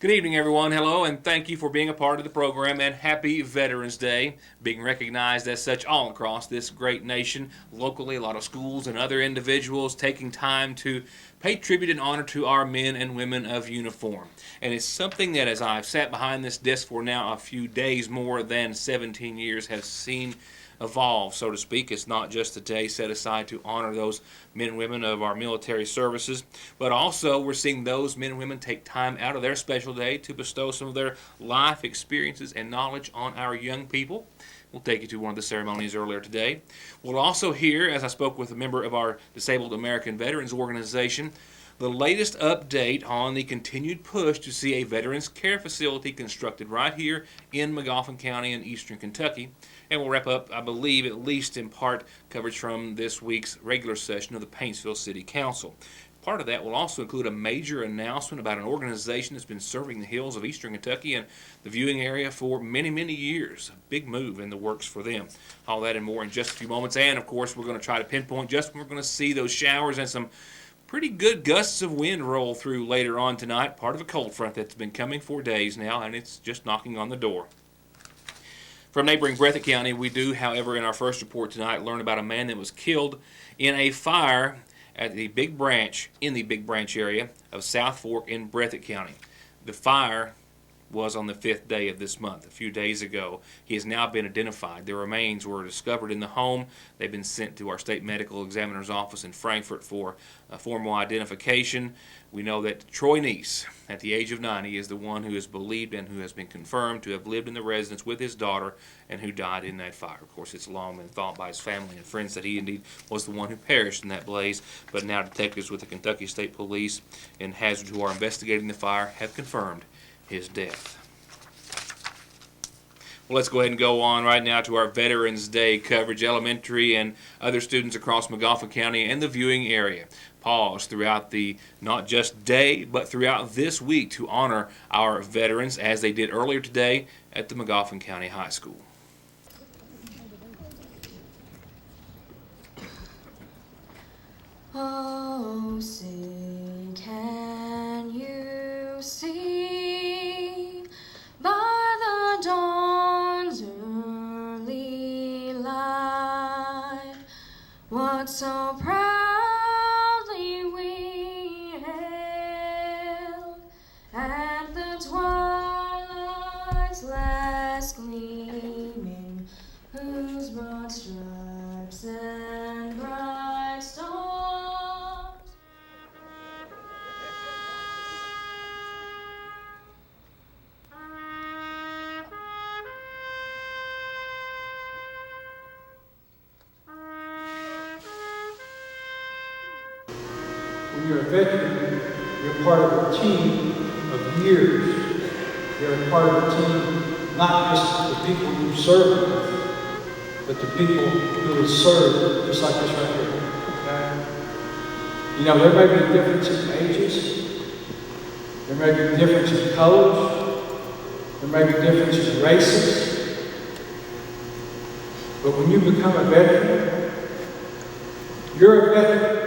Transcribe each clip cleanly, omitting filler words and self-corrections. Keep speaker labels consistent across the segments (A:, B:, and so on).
A: Good evening, everyone. Hello, and thank you for being a part of the program, and happy Veterans Day. Being recognized as such all across this great nation, locally, a lot of schools and other individuals taking time to pay tribute and honor to our men and women of uniform. And it's something that, as I've sat behind this desk for now a few days, more than 17 years, have seen evolve, so to speak. It's not just a day set aside to honor those men and women of our military services, but also we're seeing those men and women take time out of their special day to bestow some of their life experiences and knowledge on our young people. We'll take you to one of the ceremonies earlier today. We'll also hear, as I spoke with a member of our Disabled American Veterans Organization, the latest update on the continued push to see a Veterans Care Facility constructed right here in Magoffin County in eastern Kentucky. And we'll wrap up, I believe, at least in part, coverage from this week's regular session of the Paintsville City Council. Part of that will also include a major announcement about an organization that's been serving the hills of eastern Kentucky and the viewing area for many, many years. A big move in the works for them. All that and more in just a few moments. And, of course, we're going to try to pinpoint just when we're going to see those showers and some pretty good gusts of wind roll through later on tonight. Part of a cold front that's been coming for days now, and it's just knocking on the door. From neighboring Breathitt County, we do, however, in our first report tonight, learn about a man that was killed in a fire at the Big Branch, in the Big Branch area of South Fork in Breathitt County. The fire was on the 5th day of this month, a few days ago. He has now been identified. The remains were discovered in the home. They've been sent to our state medical examiner's office in Frankfort for formal identification. We know that Troy Neese, at the age of 90, is the one who is believed and who has been confirmed to have lived in the residence with his daughter and who died in that fire. Of course, it's long been thought by his family and friends that he indeed was the one who perished in that blaze, but now detectives with the Kentucky State Police and Hazard who are investigating the fire have confirmed his death. Well, let's go ahead and go on right now to our Veterans Day coverage. Elementary and other students across Magoffin County and the viewing area pause throughout the not just day but throughout this week to honor our veterans as they did earlier today at the Magoffin County High School.
B: Oh, sing, can you see by the dawn's early light what so proudly we hailed at the twilight's last gleaming, whose broad stripes and bright stars
C: When you're a veteran, you're part of a team of years. You're a part of a team, not just the people you serve with, but the people who will serve, just like this right here. Okay? You know, there may be differences in ages. There may be differences in colors. There may be differences in races. But when you become a veteran, you're a veteran.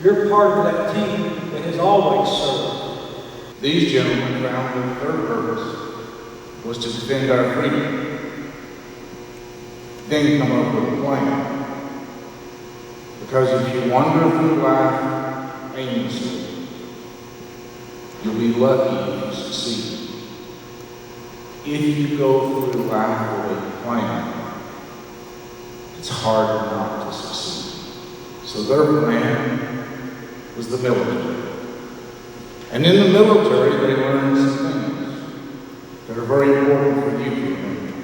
C: You're part of that team that has always served.
D: These gentlemen found that their purpose was to defend our freedom, then come up with a plan. Because if you wander through life aimlessly, you'll be lucky if you succeed. If you go through life with a plan, it's hard not to succeed. So their plan was the military. And in the military, they learned some things that are very important for you to remember.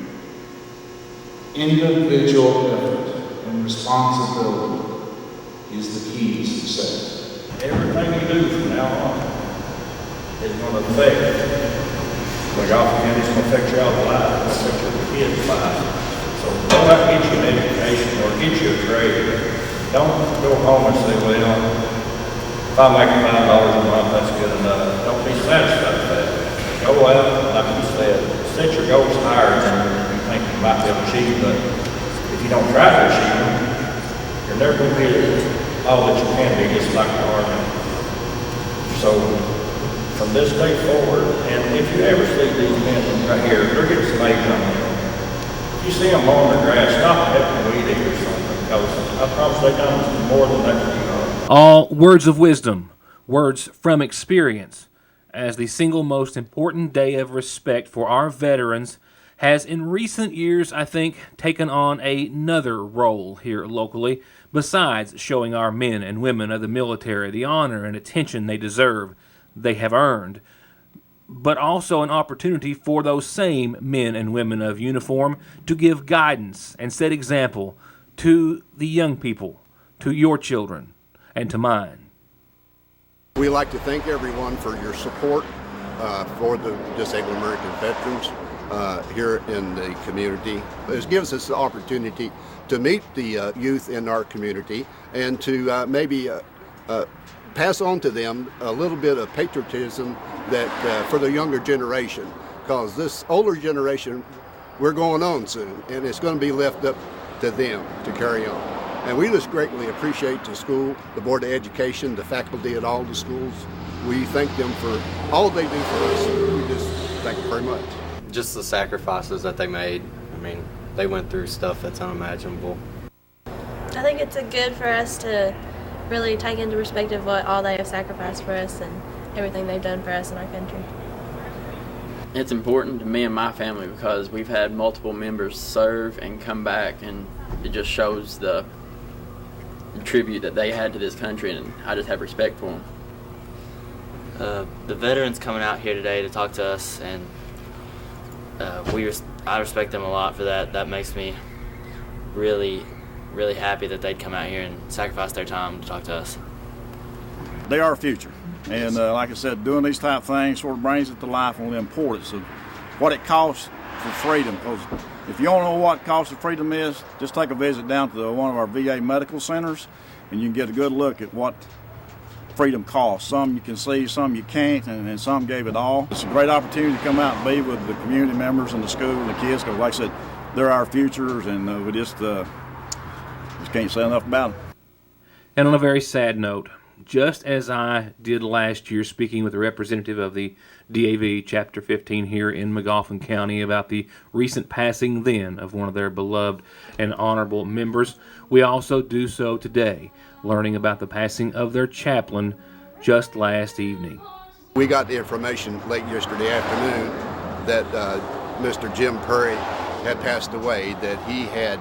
D: Individual effort and responsibility is the key to success.
E: Everything you do from now on is going to affect Magoffin County. It's going to affect your own life. It's going to affect your kids' lives. So don't let get you an education or get you a trade. Don't go home and say, well, if I make $5 a month, that's good enough. Don't be satisfied with that. Go out, like you said, set your goals higher than you think you might be able to achieve, but if you don't try to achieve them, you're never going to be all that you can be, just like the Army. So from this day forward, and if you ever see these men right here, they're getting some age on them. If you see them mowing the grass, stop and help them weed eat or something, because I promise they done more than that for you.
A: All words of wisdom, words from experience, as the single most important day of respect for our veterans has in recent years, I think, taken on another role here locally, besides showing our men and women of the military the honor and attention they deserve, they have earned, but also an opportunity for those same men and women of uniform to give guidance and set example to the young people, to your children, and to mine.
F: We'd like to thank everyone for your support for the disabled American veterans here in the community. It gives us the opportunity to meet the youth in our community and to maybe pass on to them a little bit of patriotism that for the younger generation, because this older generation, we're going on soon, and it's going to be left up to them to carry on. And we just greatly appreciate the school, the Board of Education, the faculty at all the schools. We thank them for all they do for us. We just thank them very much.
G: Just the sacrifices that they made. I mean, they went through stuff that's unimaginable.
H: I think it's good for us to really take into perspective what all they have sacrificed for us and everything they've done for us in our country.
I: It's important to me and my family because we've had multiple members serve and come back, and it just shows the tribute that they had to this country, and I just have respect for them.
J: The veterans coming out here today to talk to us, and I respect them a lot for that. That makes me really, really happy that they'd come out here and sacrifice their time to talk to us.
K: They are our future, and like I said, doing these type of things sort of brings it to life on the importance of what it costs for freedom. Because if you don't know what cost of freedom is, just take a visit down to one of our VA medical centers, and you can get a good look at what freedom costs. Some you can see, some you can't, and some gave it all. It's a great opportunity to come out and be with the community members and the school and the kids, because like I said, they're our futures, and we just can't say enough about them.
A: And on a very sad note, just as I did last year speaking with a representative of the DAV Chapter 15 here in McGoffin County about the recent passing then of one of their beloved and honorable members, we also do so today, learning about the passing of their chaplain just last evening.
F: We got the information late yesterday afternoon that Mr. Jim Perry had passed away, that he had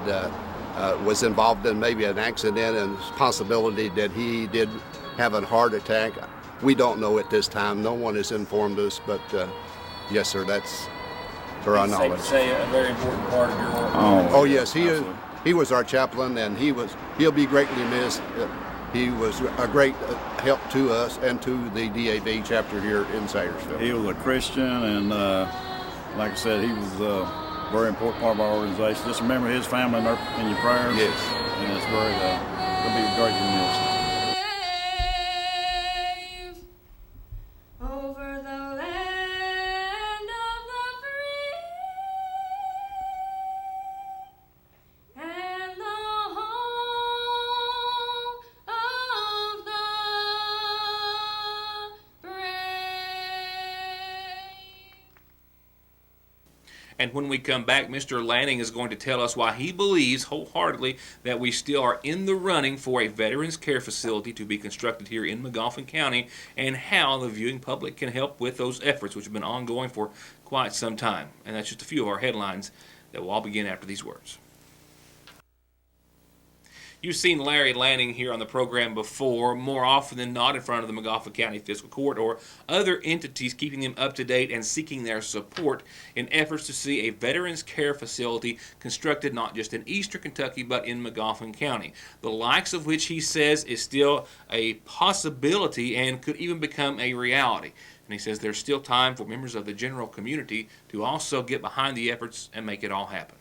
F: was involved in maybe an accident, and possibility that he did have a heart attack. We don't know at this time. No one has informed us, but yes, sir, that's to our knowledge.
A: Safe to say a very important part of your work.
F: Oh yes, he was our chaplain, and he'll be greatly missed. He was a great help to us and to the DAV chapter here in Sayersville.
K: He was a Christian, and like I said, he was a very important part of our organization. Just remember his family in your prayers.
F: Yes.
K: And it's he'll be greatly missed.
B: Over the land of the free and the home of the brave.
A: And when we come back, Mr. Lanning is going to tell us why he believes wholeheartedly that we still are in the running for a Veterans Care Facility to be constructed here in McGoffin County, and how the viewing public can help with those efforts, which have been ongoing for quite some time. And that's just a few of our headlines that will all begin after these words. You've seen Larry Lanning here on the program before, more often than not in front of the McGoffin County Fiscal Court or other entities, keeping them up to date and seeking their support in efforts to see a Veterans Care Facility constructed not just in eastern Kentucky but in McGoffin County, the likes of which he says is still a possibility and could even become a reality. And he says there's still time for members of the general community to also get behind the efforts and make it all happen.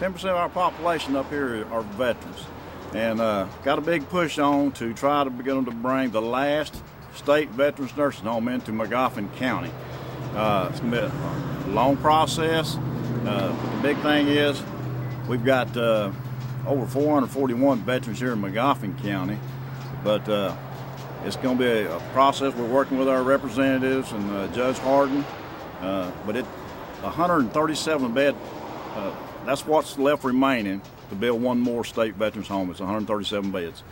K: 10% of our population up here are veterans, and got a big push on to try to begin to bring the last state veterans nursing home into McGoffin County. It's been a long process, but the big thing is we've got over 441 veterans here in McGoffin County, but It's going to be a process. We're working with our representatives and Judge Harden, but 137 bed, that's what's left remaining to build one more state veterans home. It's 137 beds.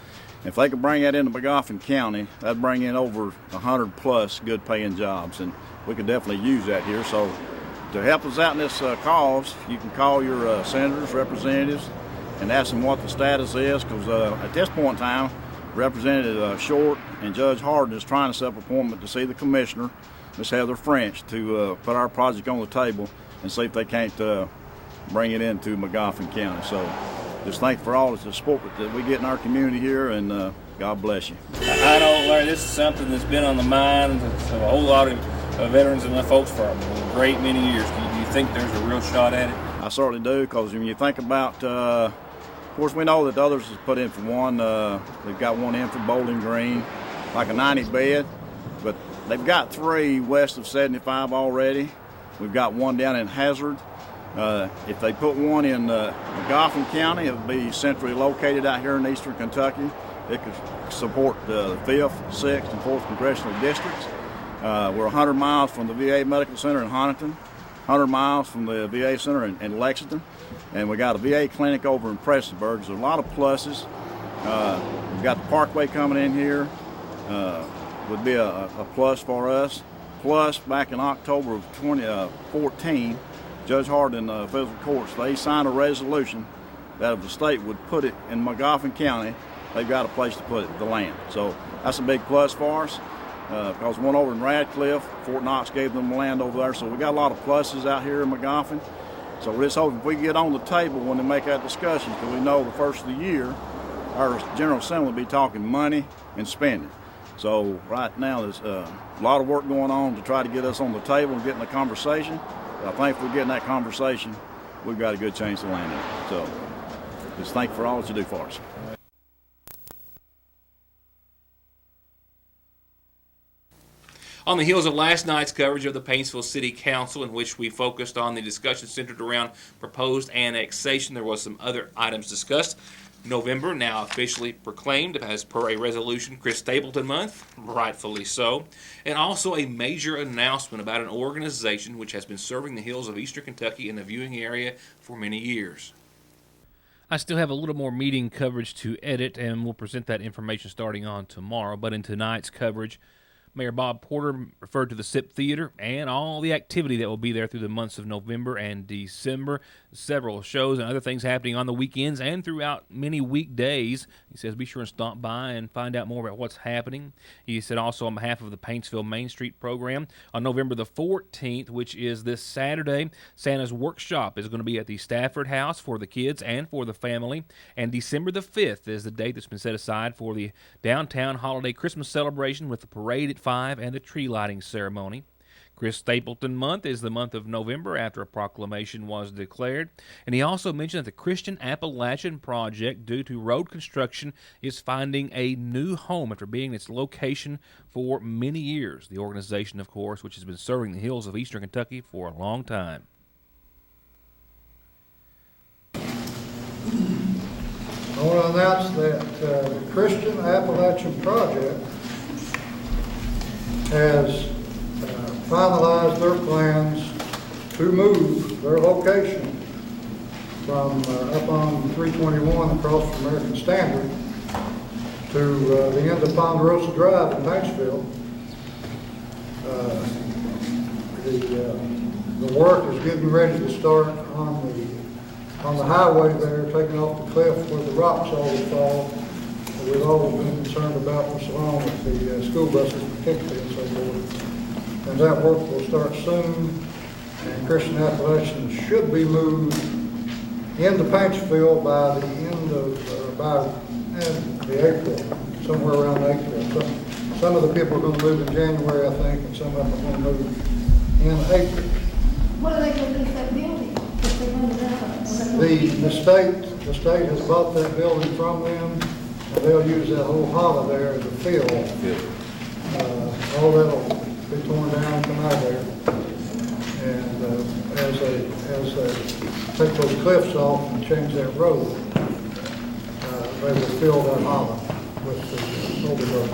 K: If they could bring that into Magoffin County, that'd bring in over 100 plus good paying jobs, and we could definitely use that here. So to help us out in this cause, you can call your senators, representatives, and ask them what the status is, because at this point in time, Representative Short and Judge Harden is trying to set up an appointment to see the commissioner, Ms. Heather French, to put our project on the table and see if they can't bring it into Magoffin County. So just thank for all the support that we get in our community here, and God bless you.
E: I know, Larry, this is something that's been on the minds of a whole lot of veterans and the folks for a great many years. Do you think there's a real shot at it?
K: I certainly do, because when you think about, of course, we know that others has put in for one. They've got one in for Bowling Green, like a 90 bed, but they've got 3 west of 75 already. We've got one down in Hazard. If they put one in Magoffin County, it would be centrally located out here in eastern Kentucky. It could support the 5th, 6th, and 4th congressional districts. We're 100 miles from the VA Medical Center in Huntington, 100 miles from the VA Center in Lexington, and we got a VA clinic over in Prestonsburg. There's a lot of pluses. We've got the Parkway coming in here, would be a plus for us. Plus, back in October of 2014, Judge Harden federal courts, they signed a resolution that if the state would put it in Magoffin County, they've got a place to put it, the land. So that's a big plus for us, because one over in Radcliffe, Fort Knox gave them the land over there. So we got a lot of pluses out here in Magoffin. So we're just hoping if we get on the table when they make that discussion, because we know the first of the year, our General Assembly will be talking money and spending. So right now there's a lot of work going on to try to get us on the table and get in the conversation. I think if we get in that conversation, we've got a good chance of landing it. So just thank you for all that you do for us.
A: On the heels of last night's coverage of the Paintsville City Council, in which we focused on the discussion centered around proposed annexation, there was some other items discussed. November, now officially proclaimed as per a resolution, Chris Stapleton Month, rightfully so, and also a major announcement about an organization which has been serving the hills of eastern Kentucky and the viewing area for many years. I still have a little more meeting coverage to edit, and we'll present that information starting on tomorrow, but in tonight's coverage, Mayor Bob Porter referred to the SIP Theater and all the activity that will be there through the months of November and December. Several shows and other things happening on the weekends and throughout many weekdays. He says be sure and stop by and find out more about what's happening. He said also on behalf of the Paintsville Main Street program, on November the 14th, which is this Saturday, Santa's Workshop is going to be at the Stafford House for the kids and for the family. And December the 5th is the date that's been set aside for the downtown holiday Christmas celebration with the parade at 5 and the tree lighting ceremony. Chris Stapleton Month is the month of November after a proclamation was declared. And he also mentioned that the Christian Appalachian Project, due to road construction, is finding a new home after being its location for many years. The organization, of course, which has been serving the hills of eastern Kentucky for a long time.
C: I want to announce that the Christian Appalachian Project has finalized their plans to move their location from up on 321 across from American Standard to the end of Ponderosa Drive in Paintsville. The work is getting ready to start on the highway there, taking off the cliff where the rocks always fall. We've always been concerned about what's wrong with the school buses particularly and so forth. And that work will start soon, and Christian Appalachian should be moved into Paintsville by the end of the April, somewhere around April. Some of the people are going to move in January, I think, and some of them are going to move in April.
B: What are they going to do with that building?
C: The state has bought that building from them, and they'll use that whole hollow there as a field. All that'll be torn down and come out of there. And as they take those cliffs off and change that road, they will fill that hollow with the overgrowth.